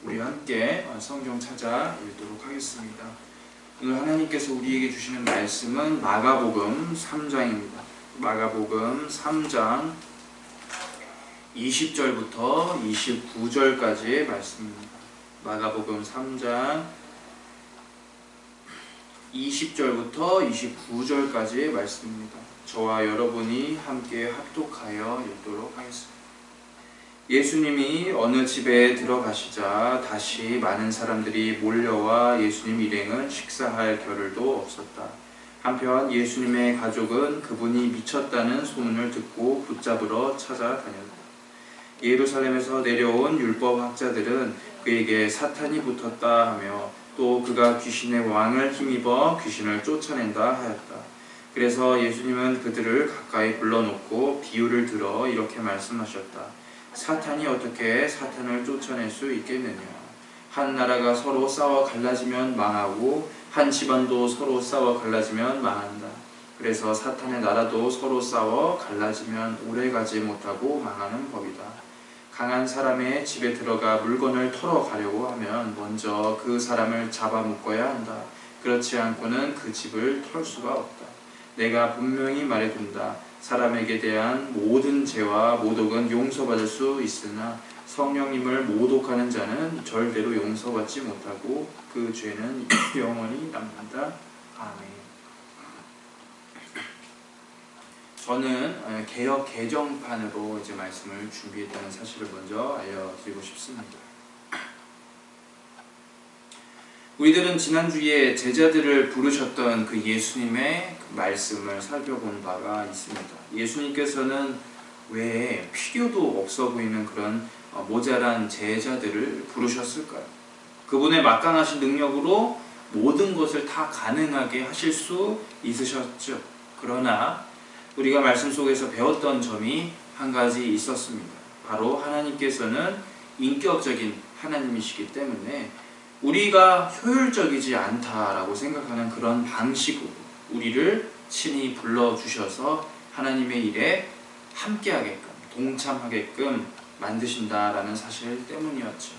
우리 함께 성경 찾아 읽도록 하겠습니다. 오늘 하나님께서 우리에게 주시는 말씀은 마가복음 3장입니다. 마가복음 3장 20절부터 29절까지의 말씀입니다. 마가복음 3장 20절부터 29절까지의 말씀입니다. 저와 여러분이 함께 합독하여 읽도록 하겠습니다. 예수님이 어느 집에 들어가시자 다시 많은 사람들이 몰려와 예수님 일행은 식사할 겨를도 없었다. 한편 예수님의 가족은 그분이 미쳤다는 소문을 듣고 붙잡으러 찾아다녔다. 예루살렘에서 내려온 율법학자들은 그에게 사탄이 붙었다 하며 또 그가 귀신의 왕을 힘입어 귀신을 쫓아낸다 하였다. 그래서 예수님은 그들을 가까이 불러놓고 비유를 들어 이렇게 말씀하셨다. 사탄이 어떻게 사탄을 쫓아낼 수 있겠느냐? 한 나라가 서로 싸워 갈라지면 망하고 한 집안도 서로 싸워 갈라지면 망한다. 그래서 사탄의 나라도 서로 싸워 갈라지면 오래가지 못하고 망하는 법이다. 강한 사람의 집에 들어가 물건을 털어가려고 하면 먼저 그 사람을 잡아묶어야 한다. 그렇지 않고는 그 집을 털 수가 없다. 내가 분명히 말해둔다. 사람에게 대한 모든 죄와 모독은 용서받을 수 있으나 성령님을 모독하는 자는 절대로 용서받지 못하고 그 죄는 영원히 남는다. 아멘. 저는 개역 개정판으로 이제 말씀을 준비했다는 사실을 먼저 알려드리고 싶습니다. 우리들은 지난주에 제자들을 부르셨던 그 예수님의 그 말씀을 살펴본 바가 있습니다. 예수님께서는 왜 필요도 없어 보이는 그런 모자란 제자들을 부르셨을까요? 그분의 막강하신 능력으로 모든 것을 다 가능하게 하실 수 있으셨죠. 그러나 우리가 말씀 속에서 배웠던 점이 한 가지 있었습니다. 바로 하나님께서는 인격적인 하나님이시기 때문에 우리가 효율적이지 않다라고 생각하는 그런 방식으로 우리를 친히 불러주셔서 하나님의 일에 함께하게끔, 동참하게끔 만드신다라는 사실 때문이었죠.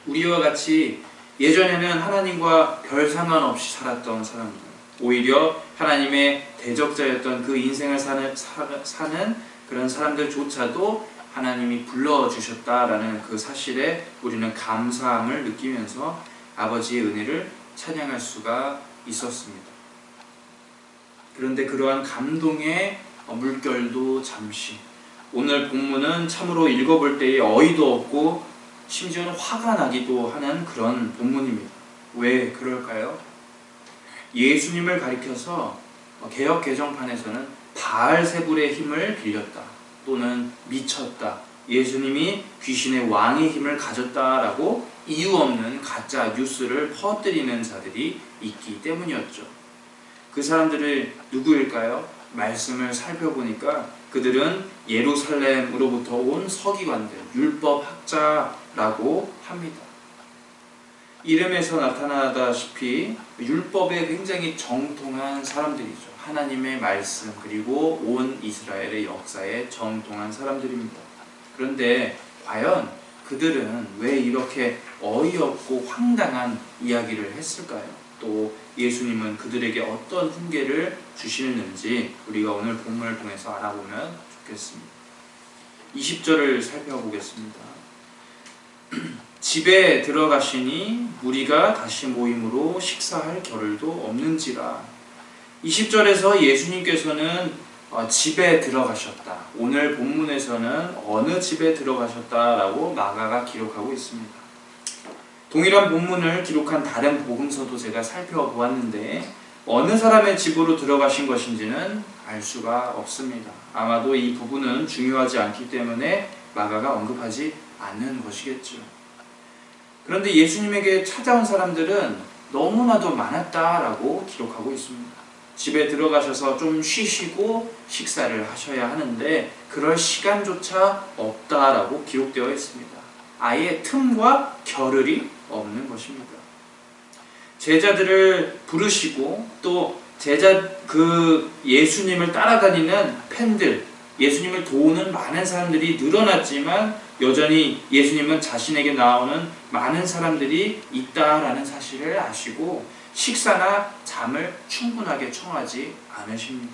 우리와 같이 예전에는 하나님과 별 상관없이 살았던 사람들, 오히려 하나님의 대적자였던 그 인생을 사는 그런 사람들조차도 하나님이 불러주셨다라는 그 사실에 우리는 감사함을 느끼면서 아버지의 은혜를 찬양할 수가 있었습니다. 그런데 그러한 감동의 물결도 잠시, 오늘 본문은 참으로 읽어볼 때에 어이도 없고 심지어는 화가 나기도 하는 그런 본문입니다. 왜 그럴까요? 예수님을 가리켜서 개역 개정판에서는 바알세불의 힘을 빌렸다, 또는 미쳤다, 예수님이 귀신의 왕의 힘을 가졌다라고 이유 없는 가짜 뉴스를 퍼뜨리는 자들이 있기 때문이었죠. 그 사람들이 누구일까요? 말씀을 살펴보니까 그들은 예루살렘으로부터 온 서기관들, 율법학자라고 합니다. 이름에서 나타나다시피 율법에 굉장히 정통한 사람들이죠. 하나님의 말씀 그리고 온 이스라엘의 역사에 정통한 사람들입니다. 그런데 과연 그들은 왜 이렇게 어이없고 황당한 이야기를 했을까요? 또 예수님은 그들에게 어떤 훈계를 주시는지 우리가 오늘 본문을 통해서 알아보면 좋겠습니다. 20절을 살펴보겠습니다. 집에 들어가시니 무리가 다시 모임으로 식사할 겨를도 없는지라. 20절에서 예수님께서는 집에 들어가셨다. 오늘 본문에서는 어느 집에 들어가셨다라고 마가가 기록하고 있습니다. 동일한 본문을 기록한 다른 복음서도 제가 살펴보았는데 어느 사람의 집으로 들어가신 것인지는 알 수가 없습니다. 아마도 이 부분은 중요하지 않기 때문에 마가가 언급하지 않는 것이겠죠. 그런데 예수님에게 찾아온 사람들은 너무나도 많았다라고 기록하고 있습니다. 집에 들어가셔서 좀 쉬시고 식사를 하셔야 하는데 그럴 시간조차 없다라고 기록되어 있습니다. 아예 틈과 겨를이 없는 것입니다. 제자들을 부르시고 또 예수님을 따라다니는 팬들, 예수님을 도우는 많은 사람들이 늘어났지만 여전히 예수님은 자신에게 나오는 많은 사람들이 있다라는 사실을 아시고 식사나 잠을 충분하게 청하지 않으십니다.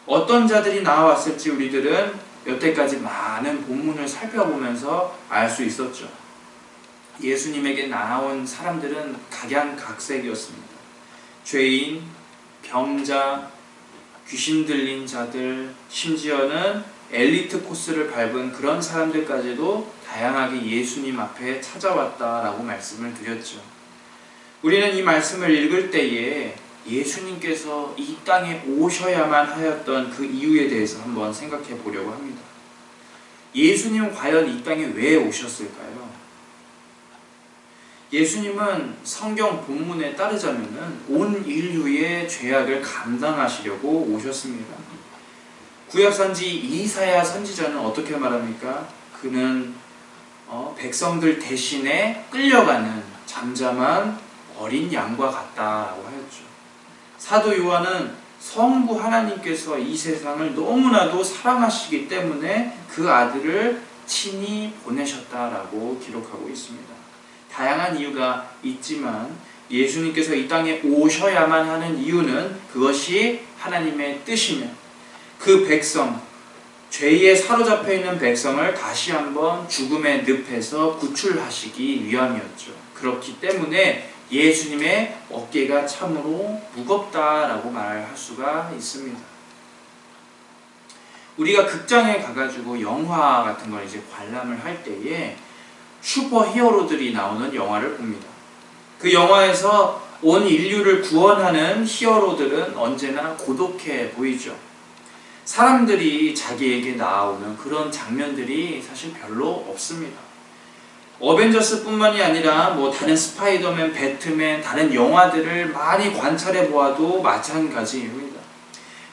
어떤 자들이 나와왔을지 우리들은 여태까지 많은 본문을 살펴보면서 알 수 있었죠. 예수님에게 나온 사람들은 각양각색이었습니다. 죄인, 병자, 귀신 들린 자들, 심지어는 엘리트 코스를 밟은 그런 사람들까지도 다양하게 예수님 앞에 찾아왔다라고 말씀을 드렸죠. 우리는 이 말씀을 읽을 때에 예수님께서 이 땅에 오셔야만 하였던 그 이유에 대해서 한번 생각해 보려고 합니다. 예수님은 과연 이 땅에 왜 오셨을까요? 예수님은 성경 본문에 따르자면은 온 인류의 죄악을 감당하시려고 오셨습니다. 구약선지 이사야 선지자는 어떻게 말합니까? 그는 백성들 대신에 끌려가는 잠잠한 어린 양과 같다라고 하였죠. 사도 요한은 성부 하나님께서 이 세상을 너무나도 사랑하시기 때문에 그 아들을 친히 보내셨다라고 기록하고 있습니다. 다양한 이유가 있지만 예수님께서 이 땅에 오셔야만 하는 이유는 그것이 하나님의 뜻이며 그 백성, 죄에 사로잡혀 있는 백성을 다시 한번 죽음의 늪에서 구출하시기 위함이었죠. 그렇기 때문에 예수님의 어깨가 참으로 무겁다라고 말할 수가 있습니다. 우리가 극장에 가가지고 영화 같은 걸 이제 관람을 할 때에 슈퍼 히어로들이 나오는 영화를 봅니다. 그 영화에서 온 인류를 구원하는 히어로들은 언제나 고독해 보이죠. 사람들이 자기에게 나오는 그런 장면들이 사실 별로 없습니다. 어벤져스 뿐만이 아니라 다른 스파이더맨, 배트맨, 다른 영화들을 많이 관찰해 보아도 마찬가지입니다.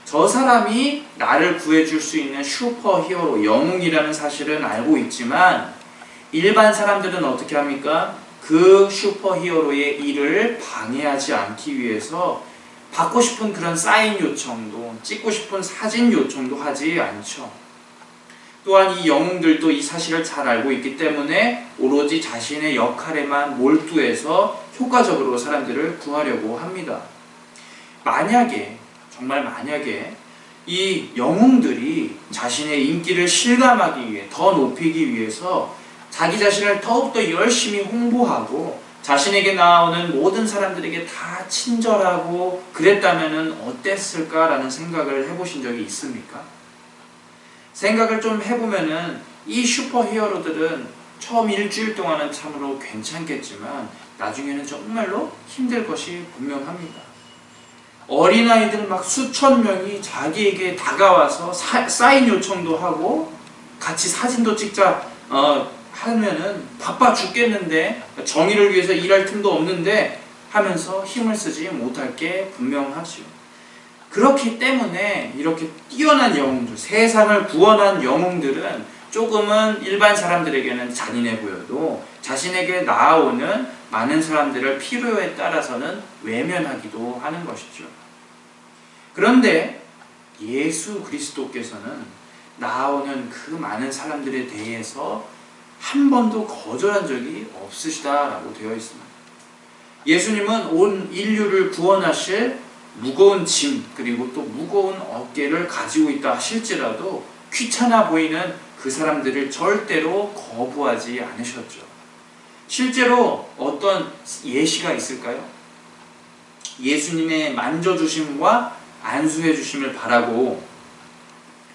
저 사람이 나를 구해줄 수 있는 슈퍼 히어로, 영웅이라는 사실은 알고 있지만 일반 사람들은 어떻게 합니까? 그 슈퍼 히어로의 일을 방해하지 않기 위해서 받고 싶은 그런 사인 요청도, 찍고 싶은 사진 요청도 하지 않죠. 또한 이 영웅들도 이 사실을 잘 알고 있기 때문에 오로지 자신의 역할에만 몰두해서 효과적으로 사람들을 구하려고 합니다. 정말 만약에 이 영웅들이 자신의 인기를 실감하기 위해, 더 높이기 위해서 자기 자신을 더욱더 열심히 홍보하고 자신에게 나오는 모든 사람들에게 다 친절하고 그랬다면 어땠을까라는 생각을 해보신 적이 있습니까? 생각을 좀 해보면은 이 슈퍼 히어로들은 처음 일주일 동안은 참으로 괜찮겠지만 나중에는 정말로 힘들 것이 분명합니다. 어린아이들 막 수천 명이 자기에게 다가와서 사인 요청도 하고 같이 사진도 찍자 하면은 바빠 죽겠는데 정의를 위해서 일할 틈도 없는데 하면서 힘을 쓰지 못할 게 분명하죠. 그렇기 때문에 이렇게 뛰어난 영웅들, 세상을 구원한 영웅들은 조금은 일반 사람들에게는 잔인해 보여도 자신에게 나아오는 많은 사람들을 필요에 따라서는 외면하기도 하는 것이죠. 그런데 예수 그리스도께서는 나아오는 그 많은 사람들에 대해서 한 번도 거절한 적이 없으시다라고 되어 있습니다. 예수님은 온 인류를 구원하실 무거운 짐 그리고 또 무거운 어깨를 가지고 있다 하실지라도 귀찮아 보이는 그 사람들을 절대로 거부하지 않으셨죠. 실제로 어떤 예시가 있을까요? 예수님의 만져주심과 안수해주심을 바라고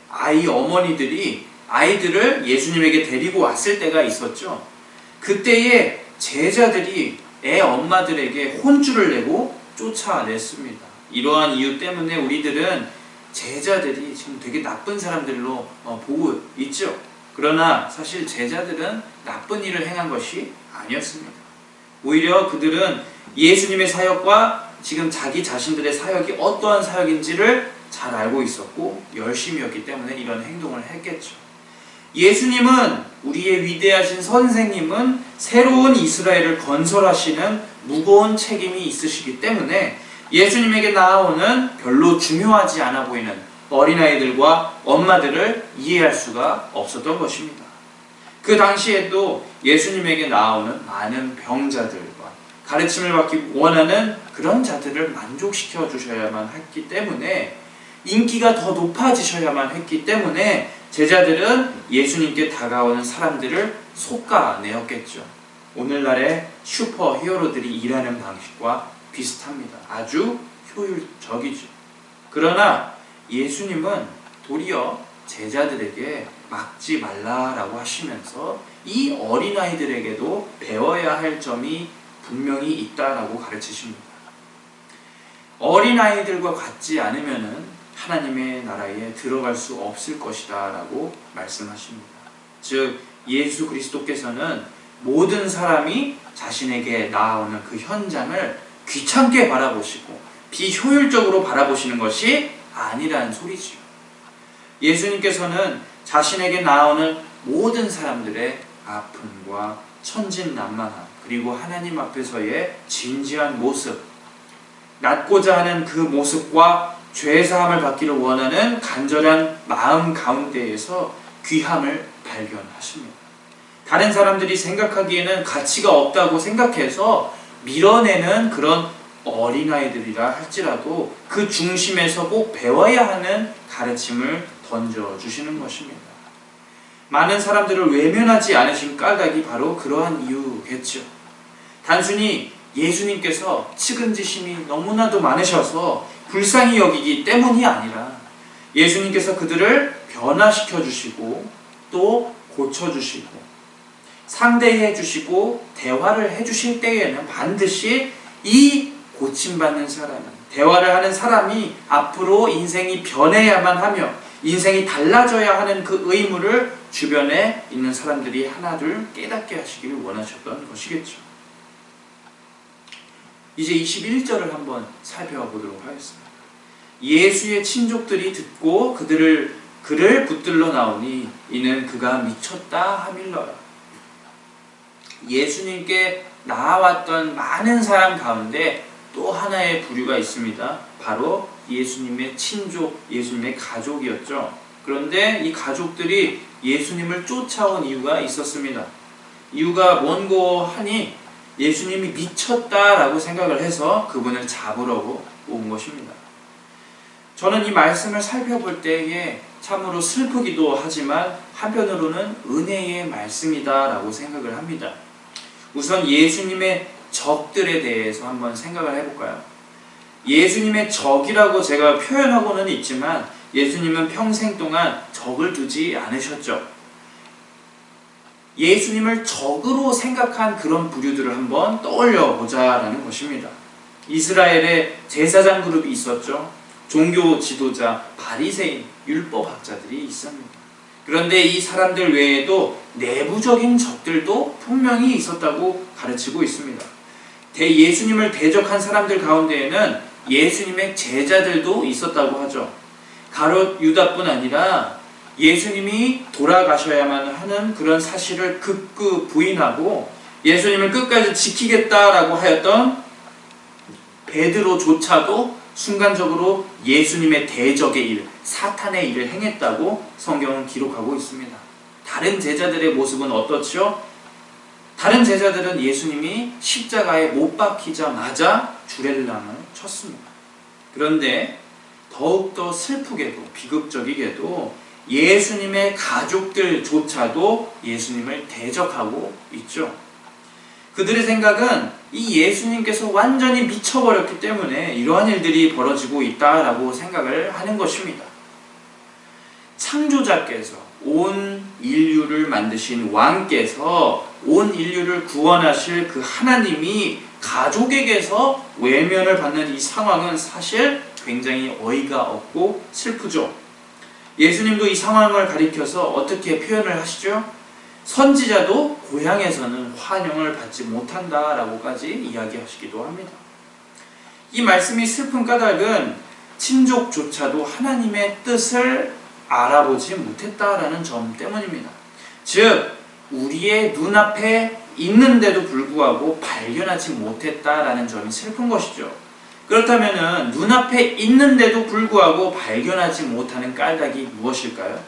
아이 어머니들이 아이들을 예수님에게 데리고 왔을 때가 있었죠. 그때에 제자들이 애 엄마들에게 혼쭐을 내고 쫓아냈습니다. 이러한 이유 때문에 우리들은 제자들이 지금 되게 나쁜 사람들로 보고 있죠. 그러나 사실 제자들은 나쁜 일을 행한 것이 아니었습니다. 오히려 그들은 예수님의 사역과 지금 자기 자신들의 사역이 어떠한 사역인지를 잘 알고 있었고 열심히였기 때문에 이런 행동을 했겠죠. 예수님은, 우리의 위대하신 선생님은 새로운 이스라엘을 건설하시는 무거운 책임이 있으시기 때문에 예수님에게 나아오는 별로 중요하지 않아 보이는 어린아이들과 엄마들을 이해할 수가 없었던 것입니다. 그 당시에도 예수님에게 나오는 많은 병자들과 가르침을 받기 원하는 그런 자들을 만족시켜 주셔야만 했기 때문에, 인기가 더 높아지셔야만 했기 때문에 제자들은 예수님께 다가오는 사람들을 솎아내었겠죠. 오늘날의 슈퍼 히어로들이 일하는 방식과 비슷합니다. 아주 효율적이죠. 그러나 예수님은 도리어 제자들에게 막지 말라라고 하시면서 이 어린아이들에게도 배워야 할 점이 분명히 있다라고 가르치십니다. 어린아이들과 같지 않으면은 하나님의 나라에 들어갈 수 없을 것이다 라고 말씀하십니다. 즉 예수 그리스도께서는 모든 사람이 자신에게 나아오는 그 현장을 귀찮게 바라보시고 비효율적으로 바라보시는 것이 아니라는 소리지요. 예수님께서는 자신에게 나아오는 모든 사람들의 아픔과 천진난만함, 그리고 하나님 앞에서의 진지한 모습, 낫고자 하는 그 모습과 죄사함을 받기를 원하는 간절한 마음 가운데에서 귀함을 발견하십니다. 다른 사람들이 생각하기에는 가치가 없다고 생각해서 밀어내는 그런 어린아이들이라 할지라도 그 중심에서 꼭 배워야 하는 가르침을 던져주시는 것입니다. 많은 사람들을 외면하지 않으신 까닭이 바로 그러한 이유겠죠. 단순히 예수님께서 측은지심이 너무나도 많으셔서 불쌍히 여기기 때문이 아니라 예수님께서 그들을 변화시켜 주시고 또 고쳐주시고 상대해 주시고 대화를 해 주실 때에는 반드시 이 고침받는 사람, 대화를 하는 사람이 앞으로 인생이 변해야만 하며 인생이 달라져야 하는 그 의무를 주변에 있는 사람들이 하나둘 깨닫게 하시기를 원하셨던 것이겠죠. 이제 21절을 한번 살펴보도록 하겠습니다. 예수의 친족들이 듣고 그를 붙들러 나오니 이는 그가 미쳤다 하밀러라. 예수님께 나아왔던 많은 사람 가운데 또 하나의 부류가 있습니다. 바로 예수님의 친족, 예수님의 가족이었죠. 그런데 이 가족들이 예수님을 쫓아온 이유가 있었습니다. 이유가 뭔고 하니 예수님이 미쳤다라고 생각을 해서 그분을 잡으려고 온 것입니다. 저는 이 말씀을 살펴볼 때에 참으로 슬프기도 하지만 한편으로는 은혜의 말씀이다라고 생각을 합니다. 우선 예수님의 적들에 대해서 한번 생각을 해볼까요? 예수님의 적이라고 제가 표현하고는 있지만 예수님은 평생 동안 적을 두지 않으셨죠. 예수님을 적으로 생각한 그런 부류들을 한번 떠올려 보자라는 것입니다. 이스라엘에 제사장 그룹이 있었죠. 종교 지도자, 바리새인, 율법학자들이 있습니다. 그런데 이 사람들 외에도 내부적인 적들도 분명히 있었다고 가르치고 있습니다. 예수님을 대적한 사람들 가운데에는 예수님의 제자들도 있었다고 하죠. 가롯 유다뿐 아니라 예수님이 돌아가셔야만 하는 그런 사실을 극구 부인하고 예수님을 끝까지 지키겠다라고 하였던 베드로조차도 순간적으로 예수님의 대적의 일, 사탄의 일을 행했다고 성경은 기록하고 있습니다. 다른 제자들의 모습은 어떻죠? 다른 제자들은 예수님이 십자가에 못 박히자마자 주렐랑을 쳤습니다. 그런데 더욱더 슬프게도 비극적이게도 예수님의 가족들조차도 예수님을 대적하고 있죠. 그들의 생각은 이 예수님께서 완전히 미쳐버렸기 때문에 이러한 일들이 벌어지고 있다라고 생각을 하는 것입니다. 창조자께서 온 인류를 만드신 왕께서 온 인류를 구원하실 그 하나님이 가족에게서 외면을 받는 이 상황은 사실 굉장히 어이가 없고 슬프죠. 예수님도 이 상황을 가리켜서 어떻게 표현을 하시죠? 선지자도 고향에서는 환영을 받지 못한다라고까지 이야기하시기도 합니다. 이 말씀이 슬픈 까닭은 친족조차도 하나님의 뜻을 알아보지 못했다라는 점 때문입니다. 즉 우리의 눈앞에 있는데도 불구하고 발견하지 못했다라는 점이 슬픈 것이죠. 그렇다면 눈앞에 있는데도 불구하고 발견하지 못하는 까닭이 무엇일까요?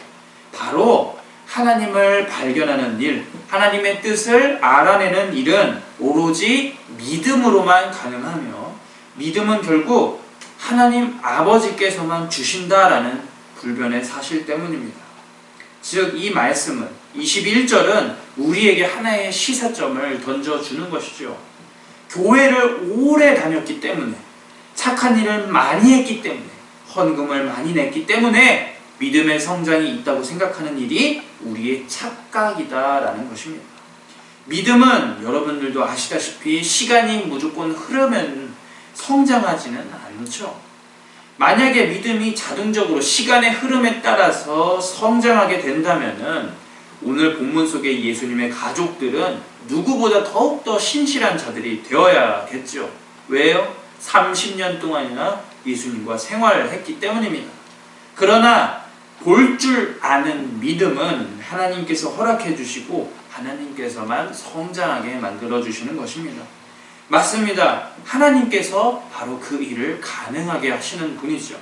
바로 하나님을 발견하는 일, 하나님의 뜻을 알아내는 일은 오로지 믿음으로만 가능하며, 믿음은 결국 하나님 아버지께서만 주신다라는 불변의 사실 때문입니다. 즉 이 말씀은 21절은 우리에게 하나의 시사점을 던져주는 것이죠. 교회를 오래 다녔기 때문에, 착한 일을 많이 했기 때문에, 헌금을 많이 냈기 때문에 믿음의 성장이 있다고 생각하는 일이 우리의 착각이다라는 것입니다. 믿음은 여러분들도 아시다시피 시간이 무조건 흐르면 성장하지는 않죠. 만약에 믿음이 자동적으로 시간의 흐름에 따라서 성장하게 된다면은 오늘 본문 속의 예수님의 가족들은 누구보다 더욱더 신실한 자들이 되어야겠죠. 왜요? 30년 동안이나 예수님과 생활을 했기 때문입니다. 그러나 볼 줄 아는 믿음은 하나님께서 허락해 주시고 하나님께서만 성장하게 만들어 주시는 것입니다. 맞습니다. 하나님께서 바로 그 일을 가능하게 하시는 분이죠.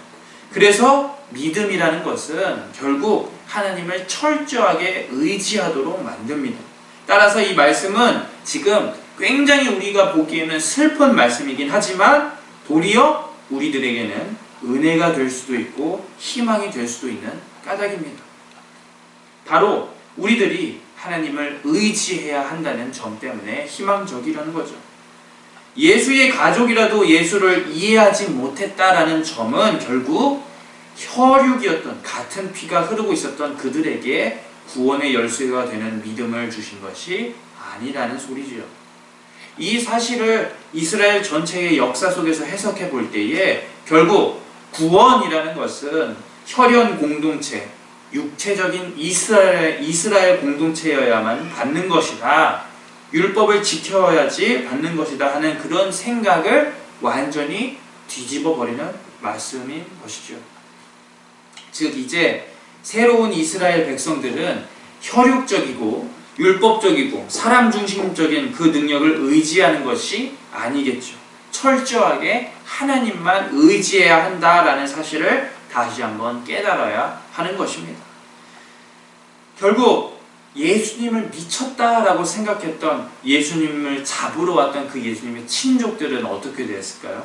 그래서 믿음이라는 것은 결국 하나님을 철저하게 의지하도록 만듭니다. 따라서 이 말씀은 지금 굉장히 우리가 보기에는 슬픈 말씀이긴 하지만 도리어 우리들에게는 은혜가 될 수도 있고 희망이 될 수도 있는 까닭입니다. 바로 우리들이 하나님을 의지해야 한다는 점 때문에 희망적이라는 거죠. 예수의 가족이라도 예수를 이해하지 못했다라는 점은 결국 혈육이었던, 같은 피가 흐르고 있었던 그들에게 구원의 열쇠가 되는 믿음을 주신 것이 아니라는 소리지요. 이 사실을 이스라엘 전체의 역사 속에서 해석해 볼 때에 결국 구원이라는 것은 혈연 공동체, 육체적인 이스라엘 공동체여야만 받는 것이다. 율법을 지켜야지 받는 것이다 하는 그런 생각을 완전히 뒤집어 버리는 말씀인 것이죠. 즉 이제 새로운 이스라엘 백성들은 혈육적이고 율법적이고 사람 중심적인 그 능력을 의지하는 것이 아니겠죠. 철저하게 하나님만 의지해야 한다라는 사실을 다시 한번 깨달아야 하는 것입니다. 결국 예수님을 미쳤다라고 생각했던, 예수님을 잡으러 왔던 그 예수님의 친족들은 어떻게 됐을까요?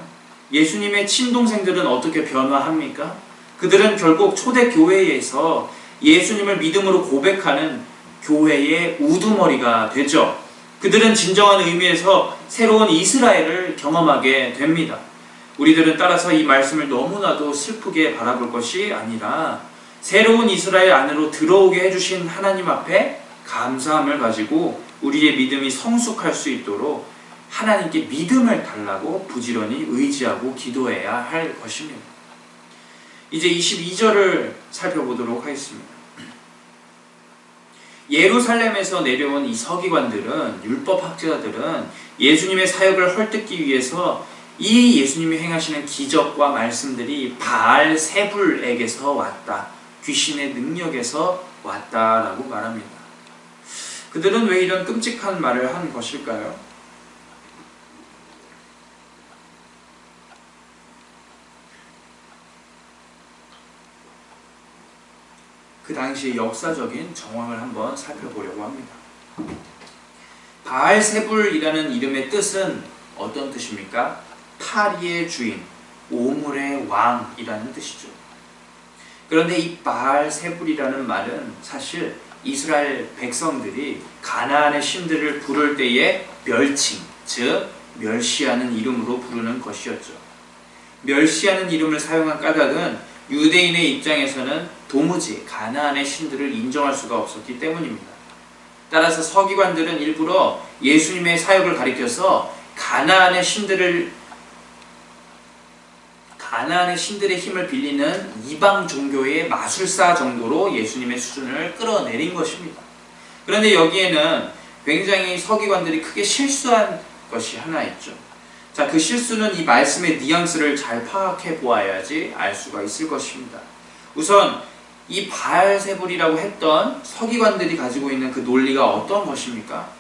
예수님의 친동생들은 어떻게 변화합니까? 그들은 결국 초대교회에서 예수님을 믿음으로 고백하는 교회의 우두머리가 되죠. 그들은 진정한 의미에서 새로운 이스라엘을 경험하게 됩니다. 우리들은 따라서 이 말씀을 너무나도 슬프게 바라볼 것이 아니라 새로운 이스라엘 안으로 들어오게 해주신 하나님 앞에 감사함을 가지고 우리의 믿음이 성숙할 수 있도록 하나님께 믿음을 달라고 부지런히 의지하고 기도해야 할 것입니다. 이제 22절을 살펴보도록 하겠습니다. 예루살렘에서 내려온 이 서기관들은, 율법학자들은 예수님의 사역을 헐뜯기 위해서 이 예수님이 행하시는 기적과 말씀들이 바알세불에게서 왔다, 귀신의 능력에서 왔다라고 말합니다. 그들은 왜 이런 끔찍한 말을 한 것일까요? 그 당시의 역사적인 정황을 한번 살펴보려고 합니다. 바알세불이라는 이름의 뜻은 어떤 뜻입니까? 파리의 주인, 오물의 왕이라는 뜻이죠. 그런데 이 바알세불이라는 말은 사실 이스라엘 백성들이 가나안의 신들을 부를 때의 멸칭, 즉 멸시하는 이름으로 부르는 것이었죠. 멸시하는 이름을 사용한 까닭은 유대인의 입장에서는 도무지 가나안의 신들을 인정할 수가 없었기 때문입니다. 따라서 서기관들은 일부러 예수님의 사역을 가리켜서 가나안의 신들의 힘을 빌리는 이방 종교의 마술사 정도로 예수님의 수준을 끌어내린 것입니다. 그런데 여기에는 굉장히 서기관들이 크게 실수한 것이 하나 있죠. 자, 그 실수는 이 말씀의 뉘앙스를 잘 파악해 보아야지 알 수가 있을 것입니다. 우선 이 바알세불이라고 했던 서기관들이 가지고 있는 그 논리가 어떤 것입니까?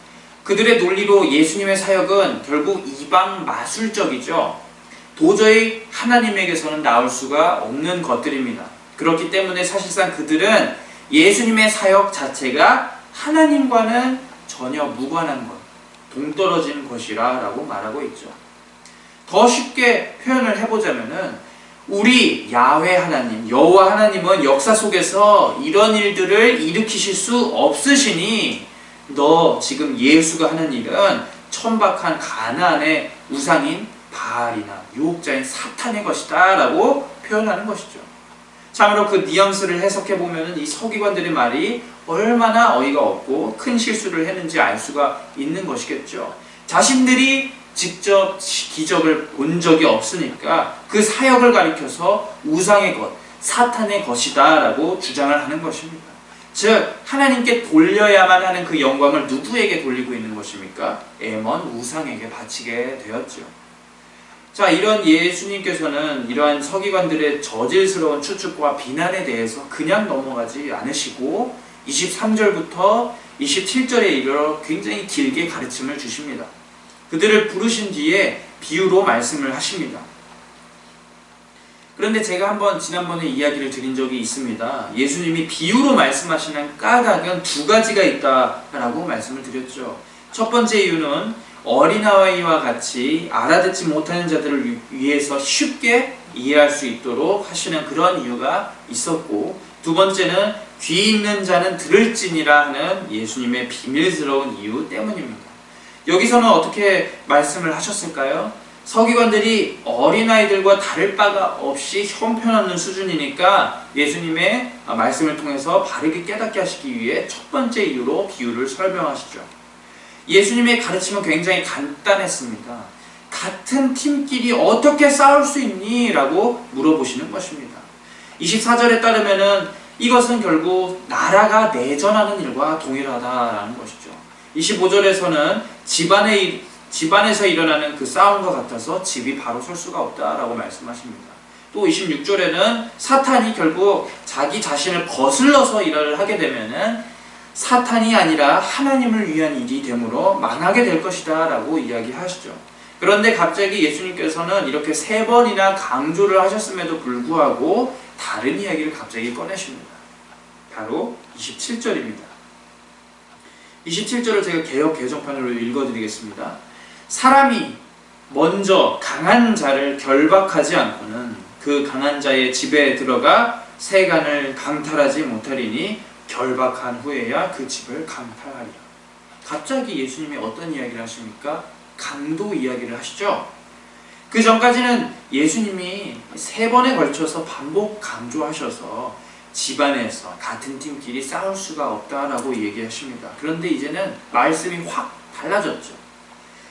그들의 논리로 예수님의 사역은 결국 이방 마술적이죠. 도저히 하나님에게서는 나올 수가 없는 것들입니다. 그렇기 때문에 사실상 그들은 예수님의 사역 자체가 하나님과는 전혀 무관한 것, 동떨어진 것이라 라고 말하고 있죠. 더 쉽게 표현을 해보자면은 우리 야훼 하나님, 여호와 하나님은 역사 속에서 이런 일들을 일으키실 수 없으시니 너 지금 예수가 하는 일은 천박한 가나안의 우상인 바알이나 유혹자인 사탄의 것이다 라고 표현하는 것이죠. 참으로 그 뉘앙스를 해석해보면 이 서기관들의 말이 얼마나 어이가 없고 큰 실수를 했는지 알 수가 있는 것이겠죠. 자신들이 직접 기적을 본 적이 없으니까 그 사역을 가리켜서 우상의 것, 사탄의 것이다 라고 주장을 하는 것입니다. 즉 하나님께 돌려야만 하는 그 영광을 누구에게 돌리고 있는 것입니까? 에몬 우상에게 바치게 되었죠. 자, 이런 예수님께서는 이러한 서기관들의 저질스러운 추측과 비난에 대해서 그냥 넘어가지 않으시고 23절부터 27절에 이르러 굉장히 길게 가르침을 주십니다. 그들을 부르신 뒤에 비유로 말씀을 하십니다. 그런데 제가 한번 지난번에 이야기를 드린 적이 있습니다. 예수님이 비유로 말씀하시는 까닭은 두 가지가 있다라고 말씀을 드렸죠. 첫 번째 이유는 어린아이와 같이 알아듣지 못하는 자들을 위해서 쉽게 이해할 수 있도록 하시는 그런 이유가 있었고, 두 번째는 귀 있는 자는 들을지니라 하는 예수님의 비밀스러운 이유 때문입니다. 여기서는 어떻게 말씀을 하셨을까요? 서기관들이 어린아이들과 다를 바가 없이 형편없는 수준이니까 예수님의 말씀을 통해서 바르게 깨닫게 하시기 위해 첫 번째 이유로 비유를 설명하시죠. 예수님의 가르침은 굉장히 간단했습니다. 같은 팀끼리 어떻게 싸울 수 있니? 라고 물어보시는 것입니다. 24절에 따르면은 이것은 결국 나라가 내전하는 일과 동일하다라는 것이죠. 25절에서는 집안에서 일어나는 그 싸움과 같아서 집이 바로 설 수가 없다라고 말씀하십니다. 또 26절에는 사탄이 결국 자기 자신을 거슬러서 일을 하게 되면은 사탄이 아니라 하나님을 위한 일이 되므로 망하게 될 것이다 라고 이야기하시죠. 그런데 갑자기 예수님께서는 이렇게 3번이나 강조를 하셨음에도 불구하고 다른 이야기를 갑자기 꺼내십니다. 바로 27절입니다. 27절을 제가 개역 개정판으로 읽어드리겠습니다. 사람이 먼저 강한 자를 결박하지 않고는 그 강한 자의 집에 들어가 세간을 강탈하지 못하리니 결박한 후에야 그 집을 강탈하리라. 갑자기 예수님이 어떤 이야기를 하십니까? 강도 이야기를 하시죠. 그 전까지는 예수님이 3번에 걸쳐서 반복 강조하셔서 집안에서 같은 팀끼리 싸울 수가 없다라고 얘기하십니다. 그런데 이제는 말씀이 확 달라졌죠.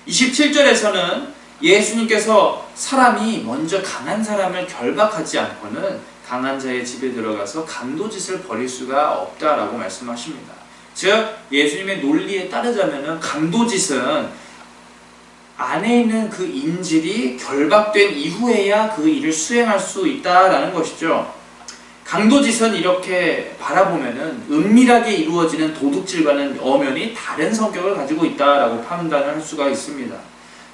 27절에서는 예수님께서 사람이 먼저 강한 사람을 결박하지 않고는 강한 자의 집에 들어가서 강도짓을 벌일 수가 없다라고 말씀하십니다. 즉 예수님의 논리에 따르자면 강도짓은 안에 있는 그 인질이 결박된 이후에야 그 일을 수행할 수 있다라는 것이죠. 강도짓은 이렇게 바라보면은 은밀하게 이루어지는 도둑질과는 엄연히 다른 성격을 가지고 있다라고 판단을 할 수가 있습니다.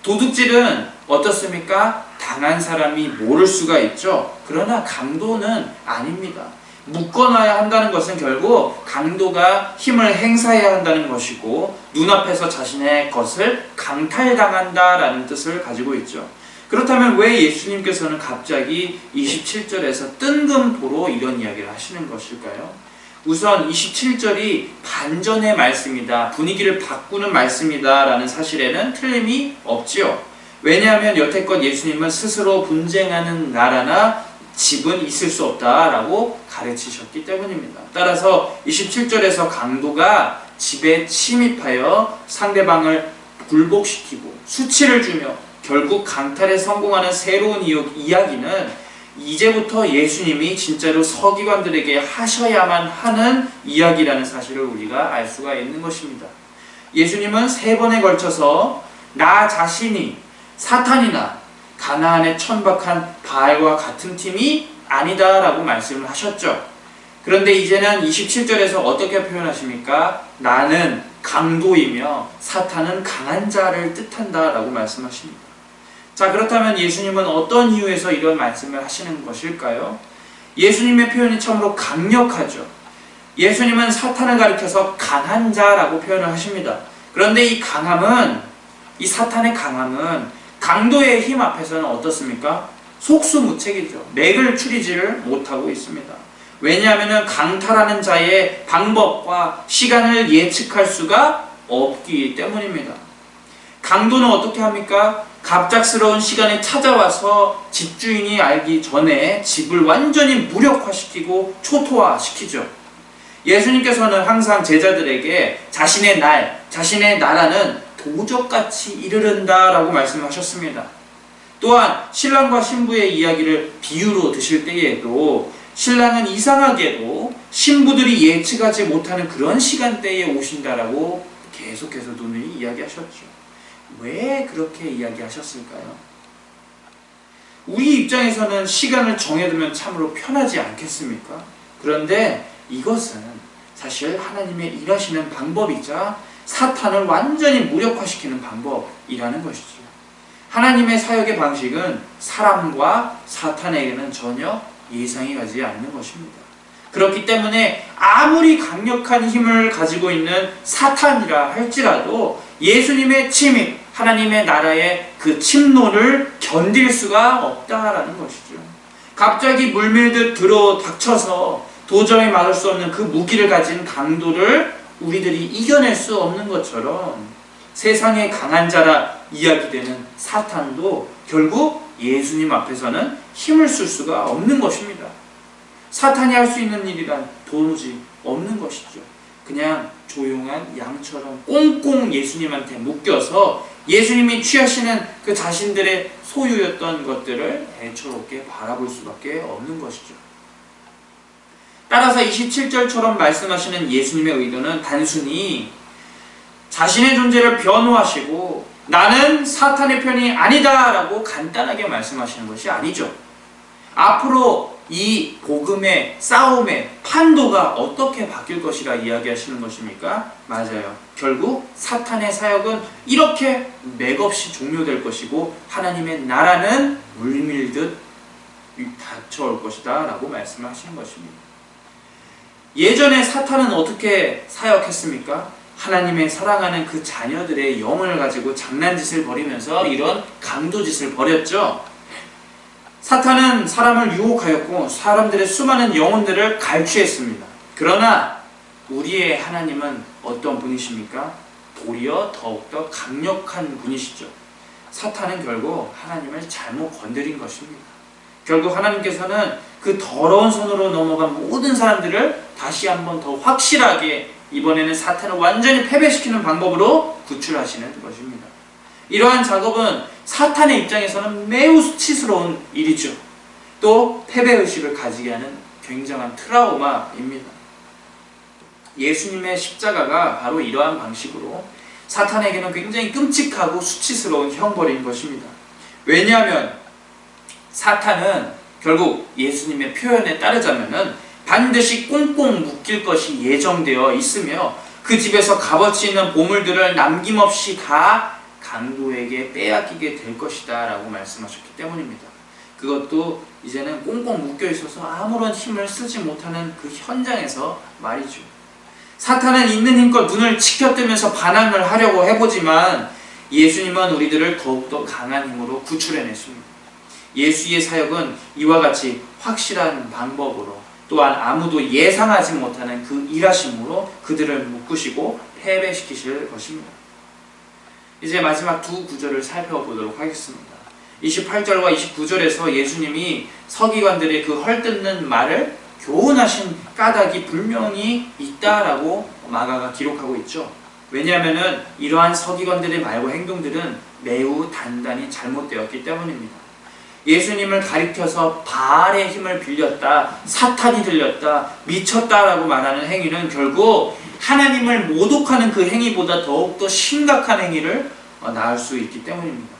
도둑질은 어떻습니까? 당한 사람이 모를 수가 있죠. 그러나 강도는 아닙니다. 묶어놔야 한다는 것은 결국 강도가 힘을 행사해야 한다는 것이고 눈앞에서 자신의 것을 강탈당한다라는 뜻을 가지고 있죠. 그렇다면 왜 예수님께서는 갑자기 27절에서 뜬금포로 이런 이야기를 하시는 것일까요? 우선 27절이 반전의 말씀이다, 분위기를 바꾸는 말씀이다 라는 사실에는 틀림이 없지요. 왜냐하면 여태껏 예수님은 스스로 분쟁하는 나라나 집은 있을 수 없다라고 가르치셨기 때문입니다. 따라서 27절에서 강도가 집에 침입하여 상대방을 굴복시키고 수치를 주며 결국 강탈에 성공하는 새로운 이야기는 이제부터 예수님이 진짜로 서기관들에게 하셔야만 하는 이야기라는 사실을 우리가 알 수가 있는 것입니다. 예수님은 3번에 걸쳐서 나 자신이 사탄이나 가나안의 천박한 바알과 같은 팀이 아니다라고 말씀을 하셨죠. 그런데 이제는 27절에서 어떻게 표현하십니까? 나는 강도이며 사탄은 강한 자를 뜻한다라고 말씀하십니다. 자, 그렇다면 예수님은 어떤 이유에서 이런 말씀을 하시는 것일까요? 예수님의 표현이 참으로 강력하죠. 예수님은 사탄을 가리켜서 강한 자라고 표현을 하십니다. 그런데 이 강함은, 이 사탄의 강함은 강도의 힘 앞에서는 어떻습니까? 속수무책이죠. 맥을 추리지를 못하고 있습니다. 왜냐하면 강탈하는 자의 방법과 시간을 예측할 수가 없기 때문입니다. 강도는 어떻게 합니까? 갑작스러운 시간에 찾아와서 집주인이 알기 전에 집을 완전히 무력화시키고 초토화시키죠. 예수님께서는 항상 제자들에게 자신의 날, 자신의 나라는 도적같이 이르른다라고 말씀하셨습니다. 또한 신랑과 신부의 이야기를 비유로 드실 때에도 신랑은 이상하게도 신부들이 예측하지 못하는 그런 시간대에 오신다라고 계속해서 누누이 이야기하셨죠. 왜 그렇게 이야기하셨을까요? 우리 입장에서는 시간을 정해두면 참으로 편하지 않겠습니까? 그런데 이것은 사실 하나님의 일하시는 방법이자 사탄을 완전히 무력화시키는 방법이라는 것이죠. 하나님의 사역의 방식은 사람과 사탄에게는 전혀 예상이 가지 않는 것입니다. 그렇기 때문에 아무리 강력한 힘을 가지고 있는 사탄이라 할지라도 예수님의 침입, 하나님의 나라의 그 침노를 견딜 수가 없다라는 것이죠. 갑자기 물밀듯 들어 닥쳐서 도저히 막을 수 없는 그 무기를 가진 강도를 우리들이 이겨낼 수 없는 것처럼 세상의 강한 자라 이야기되는 사탄도 결국 예수님 앞에서는 힘을 쓸 수가 없는 것입니다. 사탄이 할 수 있는 일이란 도무지 없는 것이죠. 그냥 조용한 양처럼 꽁꽁 예수님한테 묶여서 예수님이 취하시는 그 자신들의 소유였던 것들을 애처롭게 바라볼 수밖에 없는 것이죠. 따라서 27절처럼 말씀하시는 예수님의 의도는 단순히 자신의 존재를 변호하시고 나는 사탄의 편이 아니다 라고 간단하게 말씀하시는 것이 아니죠. 앞으로 이 복음의 싸움의 판도가 어떻게 바뀔 것이라 이야기하시는 것입니까? 맞아요. 결국 사탄의 사역은 이렇게 맥없이 종료될 것이고 하나님의 나라는 물밀듯 닥쳐올 것이다 라고 말씀하시는 것입니다. 예전에 사탄은 어떻게 사역했습니까? 하나님의 사랑하는 그 자녀들의 영을 가지고 장난짓을 벌이면서 이런 강도짓을 벌였죠. 사탄은 사람을 유혹하였고 사람들의 수많은 영혼들을 갈취했습니다. 그러나 우리의 하나님은 어떤 분이십니까? 도리어 더욱더 강력한 분이시죠. 사탄은 결국 하나님을 잘못 건드린 것입니다. 결국 하나님께서는 그 더러운 손으로 넘어간 모든 사람들을 다시 한번 더 확실하게 이번에는 사탄을 완전히 패배시키는 방법으로 구출하시는 것입니다. 이러한 작업은 사탄의 입장에서는 매우 수치스러운 일이죠. 또 패배의식을 가지게 하는 굉장한 트라우마입니다. 예수님의 십자가가 바로 이러한 방식으로 사탄에게는 굉장히 끔찍하고 수치스러운 형벌인 것입니다. 왜냐하면 사탄은 결국 예수님의 표현에 따르자면은 반드시 꽁꽁 묶일 것이 예정되어 있으며 그 집에서 값어치 있는 보물들을 남김없이 다 강도에게 빼앗기게 될 것이다 라고 말씀하셨기 때문입니다. 그것도 이제는 꽁꽁 묶여 있어서 아무런 힘을 쓰지 못하는 그 현장에서 말이죠. 사탄은 있는 힘껏 눈을 치켜뜨면서 반항을 하려고 해보지만 예수님은 우리들을 더욱더 강한 힘으로 구출해냈습니다. 예수의 사역은 이와 같이 확실한 방법으로 또한 아무도 예상하지 못하는 그 일하심으로 그들을 묶으시고 패배시키실 것입니다. 이제 마지막 두 구절을 살펴보도록 하겠습니다. 28절과 29절에서 예수님이 서기관들의 그 헐뜯는 말을 교훈하신 까닭이 분명히 있다라고 마가가 기록하고 있죠. 왜냐하면 이러한 서기관들의 말과 행동들은 매우 단단히 잘못되었기 때문입니다. 예수님을 가리켜서 바알의 힘을 빌렸다, 사탄이 들렸다, 미쳤다라고 말하는 행위는 결국 하나님을 모독하는 그 행위보다 더욱더 심각한 행위를 낳을 수 있기 때문입니다.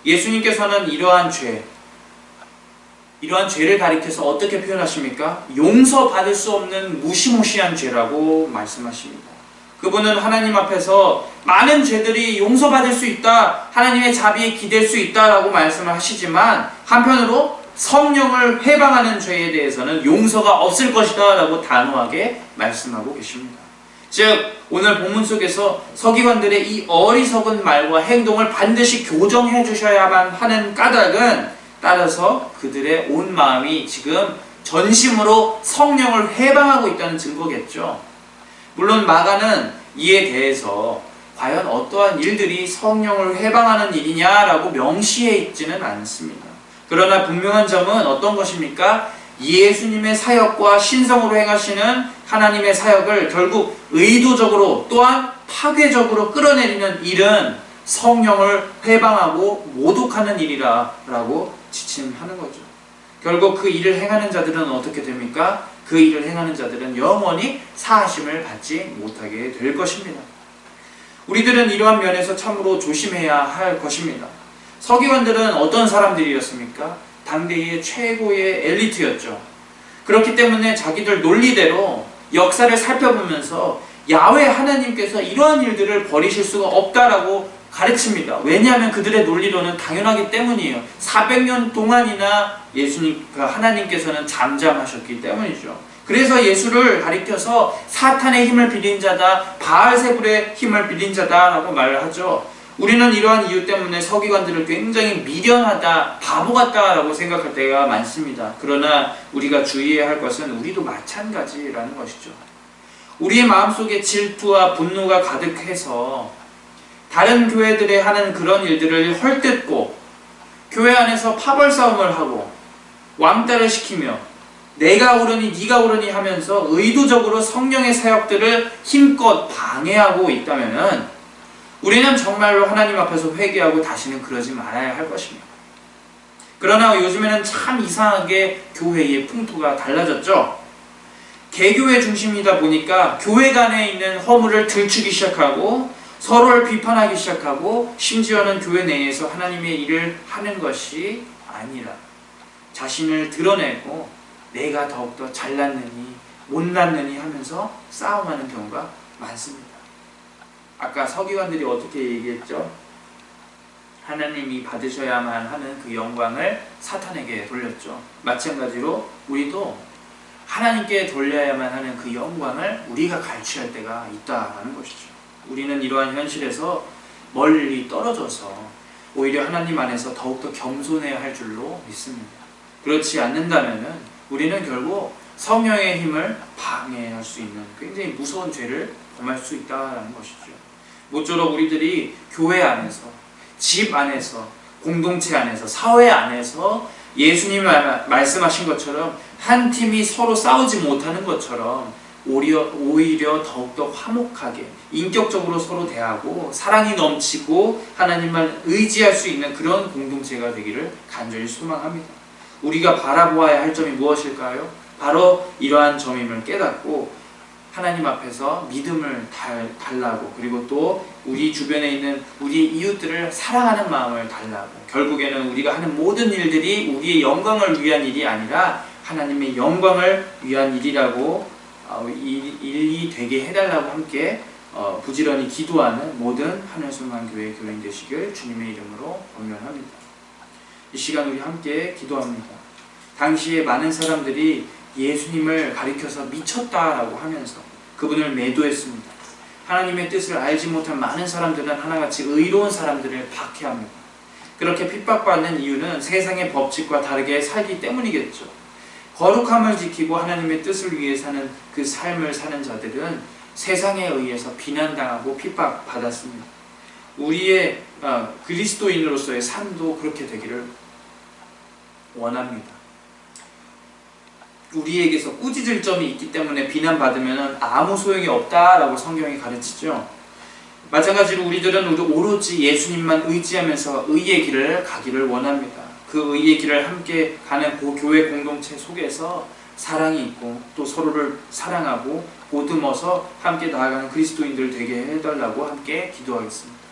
예수님께서는 이러한 죄를 가리켜서 어떻게 표현하십니까? 용서받을 수 없는 무시무시한 죄라고 말씀하십니다. 그분은 하나님 앞에서 많은 죄들이 용서받을 수 있다, 하나님의 자비에 기댈 수 있다라고 말씀을 하시지만 한편으로 성령을 회방하는 죄에 대해서는 용서가 없을 것이다 라고 단호하게 말씀하고 계십니다. 즉 오늘 본문 속에서 서기관들의 이 어리석은 말과 행동을 반드시 교정해 주셔야만 하는 까닭은, 따라서 그들의 온 마음이 지금 전심으로 성령을 회방하고 있다는 증거겠죠. 물론 마가는 이에 대해서 과연 어떠한 일들이 성령을 회방하는 일이냐라고 명시해 있지는 않습니다. 그러나 분명한 점은 어떤 것입니까? 예수님의 사역과 신성으로 행하시는 하나님의 사역을 결국 의도적으로 또한 파괴적으로 끌어내리는 일은 성령을 회방하고 모독하는 일이라고 지침하는 거죠. 결국 그 일을 행하는 자들은 어떻게 됩니까? 그 일을 행하는 자들은 영원히 사하심을 받지 못하게 될 것입니다. 우리들은 이러한 면에서 참으로 조심해야 할 것입니다. 서기관들은 어떤 사람들이었습니까? 당대의 최고의 엘리트였죠. 그렇기 때문에 자기들 논리대로 역사를 살펴보면서 야훼 하나님께서 이러한 일들을 벌이실 수가 없다라고 가르칩니다. 왜냐하면 그들의 논리로는 당연하기 때문이에요. 400년 동안이나 하나님께서는 잠잠하셨기 때문이죠. 그래서 예수를 가리켜서 사탄의 힘을 빌린 자다, 바알세불의 힘을 빌린 자다라고 말을 하죠. 우리는 이러한 이유 때문에 서기관들을 굉장히 미련하다, 바보 같다라고 생각할 때가 많습니다. 그러나 우리가 주의해야 할 것은 우리도 마찬가지라는 것이죠. 우리의 마음속에 질투와 분노가 가득해서 다른 교회들이 하는 그런 일들을 헐뜯고 교회 안에서 파벌 싸움을 하고 왕따를 시키며 내가 옳으니 네가 옳으니 하면서 의도적으로 성령의 사역들을 힘껏 방해하고 있다면 우리는 정말로 하나님 앞에서 회개하고 다시는 그러지 말아야 할 것입니다. 그러나 요즘에는 참 이상하게 교회의 풍토가 달라졌죠. 개교회 중심이다 보니까 교회 간에 있는 허물을 들추기 시작하고 서로를 비판하기 시작하고 심지어는 교회 내에서 하나님의 일을 하는 것이 아니라 자신을 드러내고 내가 더욱더 잘났느니 못났느니 하면서 싸움하는 경우가 많습니다. 아까 서기관들이 어떻게 얘기했죠? 하나님이 받으셔야만 하는 그 영광을 사탄에게 돌렸죠. 마찬가지로 우리도 하나님께 돌려야만 하는 그 영광을 우리가 갈취할 때가 있다는 것이죠. 우리는 이러한 현실에서 멀리 떨어져서 오히려 하나님 안에서 더욱더 겸손해야 할 줄로 믿습니다. 그렇지 않는다면 우리는 결국 성령의 힘을 방해할 수 있는 굉장히 무서운 죄를 범할 수 있다는 것이죠. 모쪼록 우리들이 교회 안에서, 집 안에서, 공동체 안에서, 사회 안에서 예수님이 말씀하신 것처럼 한 팀이 서로 싸우지 못하는 것처럼 오히려 더욱더 화목하게 인격적으로 서로 대하고 사랑이 넘치고 하나님만 의지할 수 있는 그런 공동체가 되기를 간절히 소망합니다. 우리가 바라보아야 할 점이 무엇일까요? 바로 이러한 점임을 깨닫고 하나님 앞에서 믿음을 달라고, 그리고 또 우리 주변에 있는 우리 이웃들을 사랑하는 마음을 달라고, 결국에는 우리가 하는 모든 일들이 우리의 영광을 위한 일이 아니라 하나님의 영광을 위한 일이라고 일이 되게 해달라고 함께 부지런히 기도하는 모든 하늘소망교회 교인 되시길 주님의 이름으로 권면합니다. 이 시간 우리 함께 기도합니다. 당시에 많은 사람들이 예수님을 가리켜서 미쳤다라고 하면서 그분을 매도했습니다. 하나님의 뜻을 알지 못한 많은 사람들은 하나같이 의로운 사람들을 박해합니다. 그렇게 핍박받는 이유는 세상의 법칙과 다르게 살기 때문이겠죠. 거룩함을 지키고 하나님의 뜻을 위해 사는 그 삶을 사는 자들은 세상에 의해서 비난당하고 핍박받았습니다. 우리의 그리스도인으로서의 삶도 그렇게 되기를 원합니다. 우리에게서 꾸짖을 점이 있기 때문에 비난받으면 아무 소용이 없다라고 성경이 가르치죠. 마찬가지로 우리들은 오로지 예수님만 의지하면서 의의 길을 가기를 원합니다. 그 의의 길을 함께 가는 그 교회 공동체 속에서 사랑이 있고 또 서로를 사랑하고 보듬어서 함께 나아가는 그리스도인들 되게 해달라고 함께 기도하겠습니다.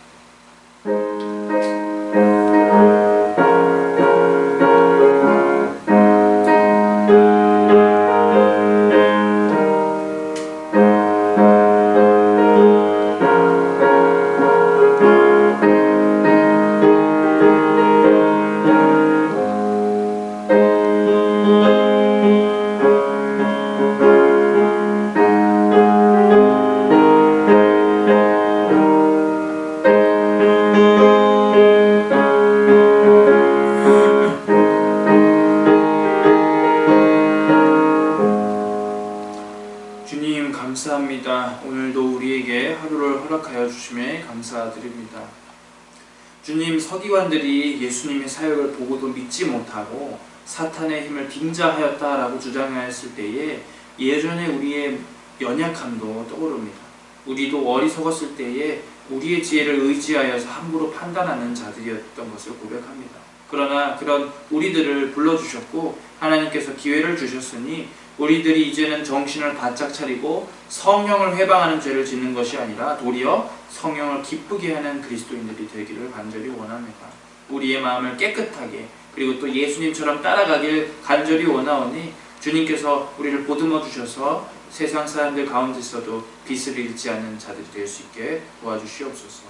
주님 서기관들이 예수님의 사역을 보고도 믿지 못하고 사탄의 힘을 빙자하였다라고 주장하였을 때에 예전에 우리의 연약함도 떠오릅니다. 우리도 어리석었을 때에 우리의 지혜를 의지하여서 함부로 판단하는 자들이었던 것을 고백합니다. 그러나 그런 우리들을 불러주셨고 하나님께서 기회를 주셨으니 우리들이 이제는 정신을 바짝 차리고 성령을 회방하는 죄를 짓는 것이 아니라 도리어 성령을 기쁘게 하는 그리스도인들이 되기를 간절히 원합니다. 우리의 마음을 깨끗하게 그리고 또 예수님처럼 따라가길 간절히 원하오니 주님께서 우리를 보듬어 주셔서 세상 사람들 가운데서도 빛을 잃지 않는 자들이 될 수 있게 도와주시옵소서.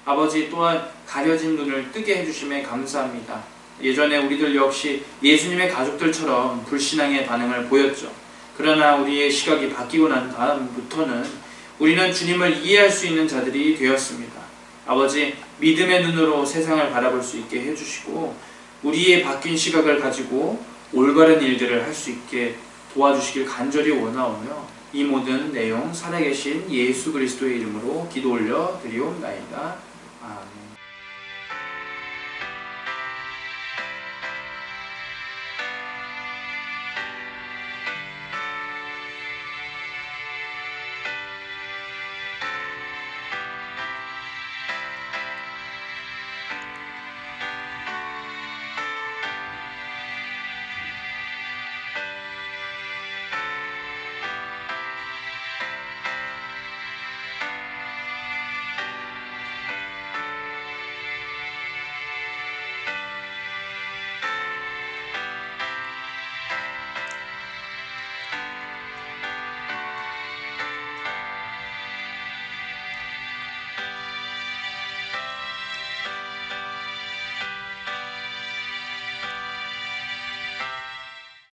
아버지, 또한 가려진 눈을 뜨게 해주심에 감사합니다. 예전에 우리들 역시 예수님의 가족들처럼 불신앙의 반응을 보였죠. 그러나 우리의 시각이 바뀌고 난 다음부터는 우리는 주님을 이해할 수 있는 자들이 되었습니다. 아버지, 믿음의 눈으로 세상을 바라볼 수 있게 해주시고 우리의 바뀐 시각을 가지고 올바른 일들을 할 수 있게 도와주시길 간절히 원하오며 이 모든 내용 살아계신 예수 그리스도의 이름으로 기도 올려 드리옵나이다.